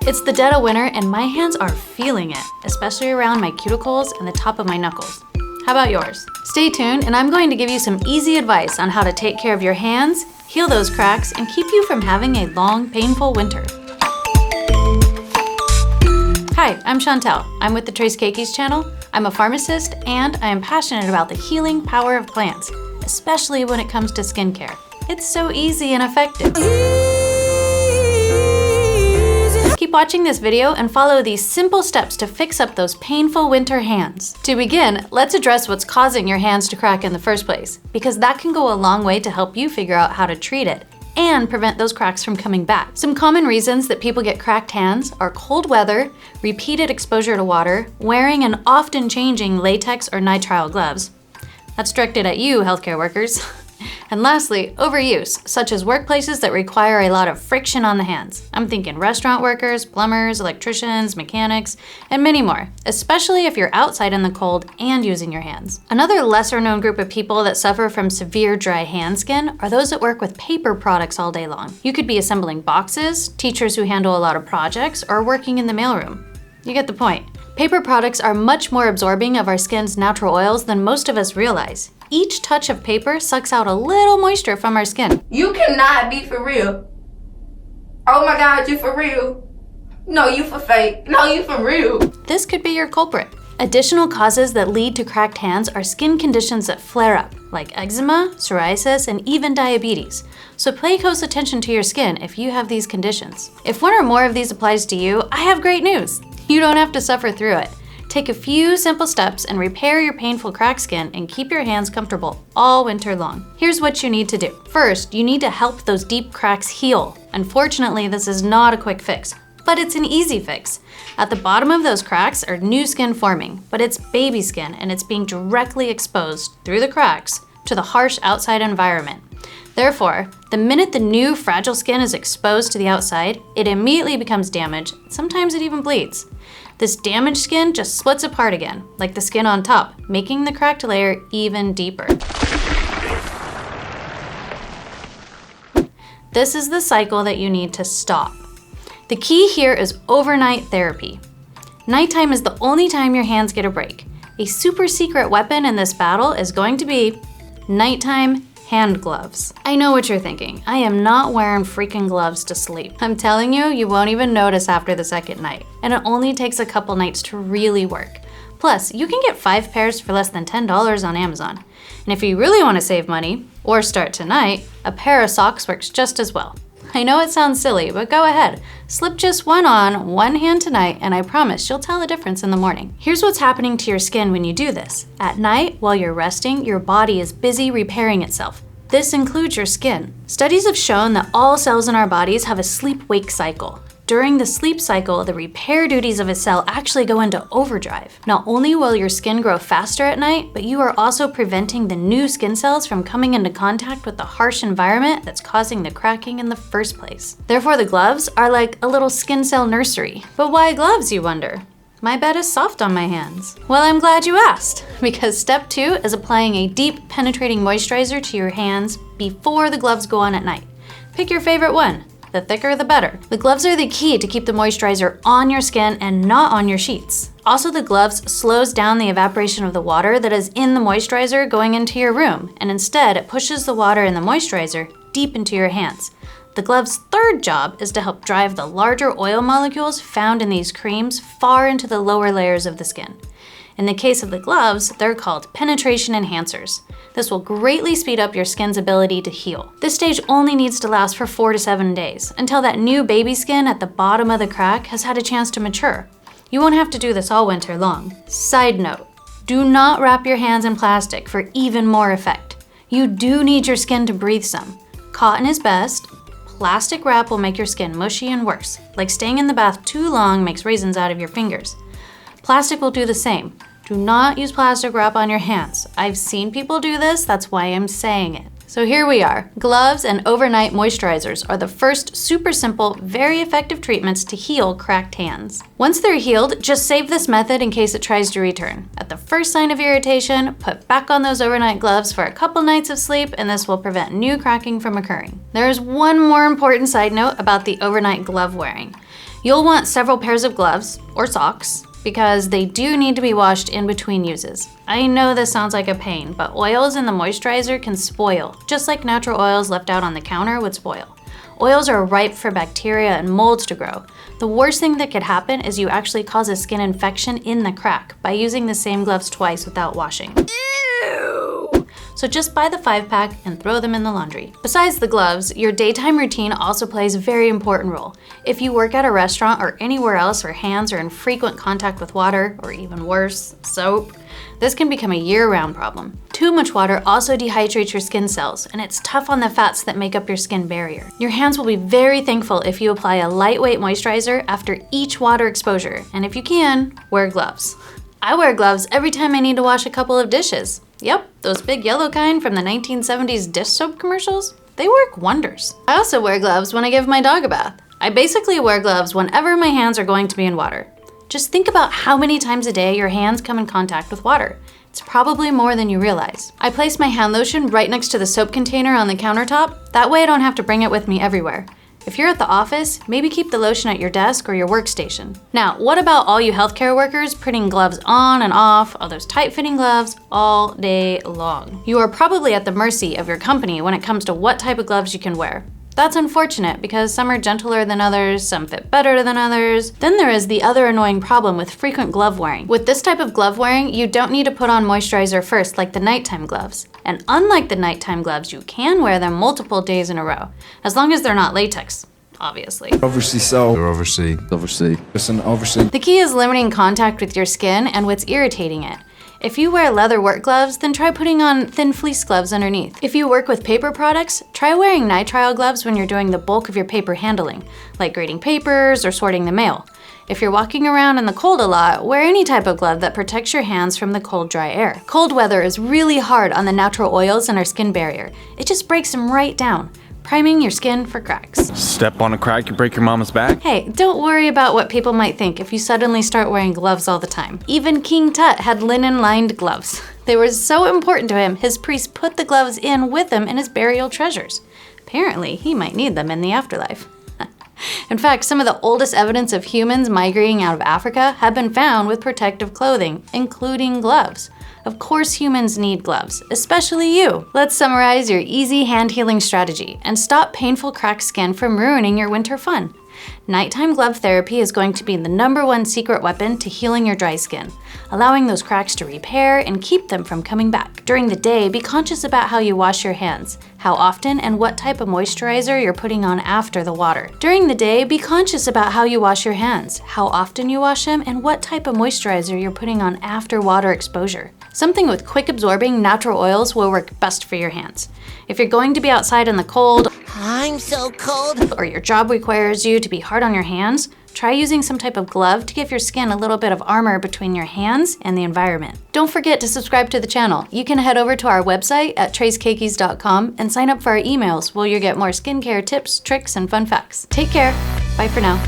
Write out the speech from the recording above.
It's the dead of winter and my hands are feeling it, especially around my cuticles and the top of my knuckles. How about yours? Stay tuned and I'm going to give you some easy advice on how to take care of your hands, heal those cracks, and keep you from having a long, painful winter. Hi, I'm Chantel. I'm with the Keikis channel. I'm a pharmacist and I am passionate about the healing power of plants, especially when it comes to skincare. It's so easy and effective. Keep watching this video and follow these simple steps to fix up those painful winter hands. To begin, let's address what's causing your hands to crack in the first place, because that can go a long way to help you figure out how to treat it and prevent those cracks from coming back. Some common reasons that people get cracked hands are cold weather, repeated exposure to water, wearing and often changing latex or nitrile gloves. That's directed at you, healthcare workers. And lastly, overuse, such as workplaces that require a lot of friction on the hands. I'm thinking restaurant workers, plumbers, electricians, mechanics, and many more, especially if you're outside in the cold and using your hands. Another lesser known group of people that suffer from severe dry hand skin are those that work with paper products all day long. You could be assembling boxes, teachers who handle a lot of projects, or working in the mailroom. You get the point. Paper products are much more absorbing of our skin's natural oils than most of us realize. Each touch of paper sucks out a little moisture from our skin. You cannot be for real. Oh my God, you for real. No, you for fake. No, you for real. This could be your culprit. Additional causes that lead to cracked hands are skin conditions that flare up, like eczema, psoriasis, and even diabetes. So pay close attention to your skin if you have these conditions. If one or more of these applies to you, I have great news. You don't have to suffer through it. Take a few simple steps and repair your painful cracked skin and keep your hands comfortable all winter long. Here's what you need to do. First, you need to help those deep cracks heal. Unfortunately, this is not a quick fix, but it's an easy fix. At the bottom of those cracks are new skin forming, but it's baby skin and it's being directly exposed through the cracks to the harsh outside environment. Therefore, the minute the new fragile skin is exposed to the outside, it immediately becomes damaged. Sometimes it even bleeds. This damaged skin just splits apart again, like the skin on top, making the cracked layer even deeper. This is the cycle that you need to stop. The key here is overnight therapy. Nighttime is the only time your hands get a break. A super secret weapon in this battle is going to be nighttime hand gloves. I know what you're thinking. I am not wearing freaking gloves to sleep. I'm telling you, you won't even notice after the second night. And it only takes a couple nights to really work. Plus, you can get 5 pairs for less than $10 on Amazon. And if you really want to save money, or start tonight, a pair of socks works just as well. I know it sounds silly, but go ahead. Slip just one on, one hand tonight, and I promise you'll tell a difference in the morning. Here's what's happening to your skin when you do this. At night, while you're resting, your body is busy repairing itself. This includes your skin. Studies have shown that all cells in our bodies have a sleep-wake cycle. During the sleep cycle, the repair duties of a cell actually go into overdrive. Not only will your skin grow faster at night, but you are also preventing the new skin cells from coming into contact with the harsh environment that's causing the cracking in the first place. Therefore, the gloves are like a little skin cell nursery. But why gloves, you wonder? My bed is soft on my hands. Well, I'm glad you asked, because step 2 is applying a deep penetrating moisturizer to your hands before the gloves go on at night. Pick your favorite one. The thicker, the better. The gloves are the key to keep the moisturizer on your skin and not on your sheets. Also, the gloves slows down the evaporation of the water that is in the moisturizer going into your room, and instead it pushes the water in the moisturizer deep into your hands. The glove's third job is to help drive the larger oil molecules found in these creams far into the lower layers of the skin. In the case of the gloves, they're called penetration enhancers. This will greatly speed up your skin's ability to heal. This stage only needs to last for 4 to 7 days, until that new baby skin at the bottom of the crack has had a chance to mature. You won't have to do this all winter long. Side note, do not wrap your hands in plastic for even more effect. You do need your skin to breathe some. Cotton is best. Plastic wrap will make your skin mushy and worse, like staying in the bath too long makes raisins out of your fingers. Plastic will do the same. Do not use plastic wrap on your hands. I've seen people do this, that's why I'm saying it. So here we are. Gloves and overnight moisturizers are the first super simple, very effective treatments to heal cracked hands. Once they're healed, just save this method in case it tries to return. At the first sign of irritation, put back on those overnight gloves for a couple nights of sleep, and this will prevent new cracking from occurring. There is one more important side note about the overnight glove wearing. You'll want several pairs of gloves or socks because they do need to be washed in between uses. I know this sounds like a pain, but oils in the moisturizer can spoil, just like natural oils left out on the counter would spoil. Oils are ripe for bacteria and molds to grow. The worst thing that could happen is you actually cause a skin infection in the crack by using the same gloves twice without washing. Ew. So just buy the 5-pack and throw them in the laundry. Besides the gloves, your daytime routine also plays a very important role. If you work at a restaurant or anywhere else where hands are in frequent contact with water, or even worse, soap, this can become a year-round problem. Too much water also dehydrates your skin cells, and it's tough on the fats that make up your skin barrier. Your hands will be very thankful if you apply a lightweight moisturizer after each water exposure, and if you can, wear gloves. I wear gloves every time I need to wash a couple of dishes. Yep, those big yellow kind from the 1970s dish soap commercials. They work wonders. I also wear gloves when I give my dog a bath. I basically wear gloves whenever my hands are going to be in water. Just think about how many times a day your hands come in contact with water. It's probably more than you realize. I place my hand lotion right next to the soap container on the countertop. That way I don't have to bring it with me everywhere. If you're at the office, maybe keep the lotion at your desk or your workstation. Now, what about all you healthcare workers putting gloves on and off, all those tight-fitting gloves, all day long? You are probably at the mercy of your company when it comes to what type of gloves you can wear. That's unfortunate because some are gentler than others, some fit better than others. Then there is the other annoying problem with frequent glove wearing. With this type of glove wearing, you don't need to put on moisturizer first like the nighttime gloves. And unlike the nighttime gloves, you can wear them multiple days in a row, as long as they're not latex, obviously. Oversee. Listen, oversee. The key is limiting contact with your skin and what's irritating it. If you wear leather work gloves, then try putting on thin fleece gloves underneath. If you work with paper products, try wearing nitrile gloves when you're doing the bulk of your paper handling, like grading papers or sorting the mail. If you're walking around in the cold a lot, wear any type of glove that protects your hands from the cold, dry air. Cold weather is really hard on the natural oils in our skin barrier. It just breaks them right down, priming your skin for cracks. Step on a crack, you break your mama's back. Hey, don't worry about what people might think if you suddenly start wearing gloves all the time. Even King Tut had linen-lined gloves. They were so important to him, his priest put the gloves in with him in his burial treasures. Apparently, he might need them in the afterlife. In fact, some of the oldest evidence of humans migrating out of Africa have been found with protective clothing, including gloves. Of course humans need gloves, especially you. Let's summarize your easy hand healing strategy and stop painful cracked skin from ruining your winter fun. Nighttime glove therapy is going to be the #1 secret weapon to healing your dry skin, allowing those cracks to repair and keep them from coming back. During the day, be conscious about how you wash your hands, how often and what type of moisturizer you're putting on after the water. During the day, be conscious about how you wash your hands, how often you wash them, and what type of moisturizer you're putting on after water exposure. Something with quick absorbing natural oils will work best for your hands. If you're going to be outside in the cold, I'm so cold, or your job requires you to be hard on your hands, try using some type of glove to give your skin a little bit of armor between your hands and the environment. Don't forget to subscribe to the channel. You can head over to our website at tracekeikis.com and sign up for our emails where you'll get more skincare tips, tricks, and fun facts. Take care. Bye for now.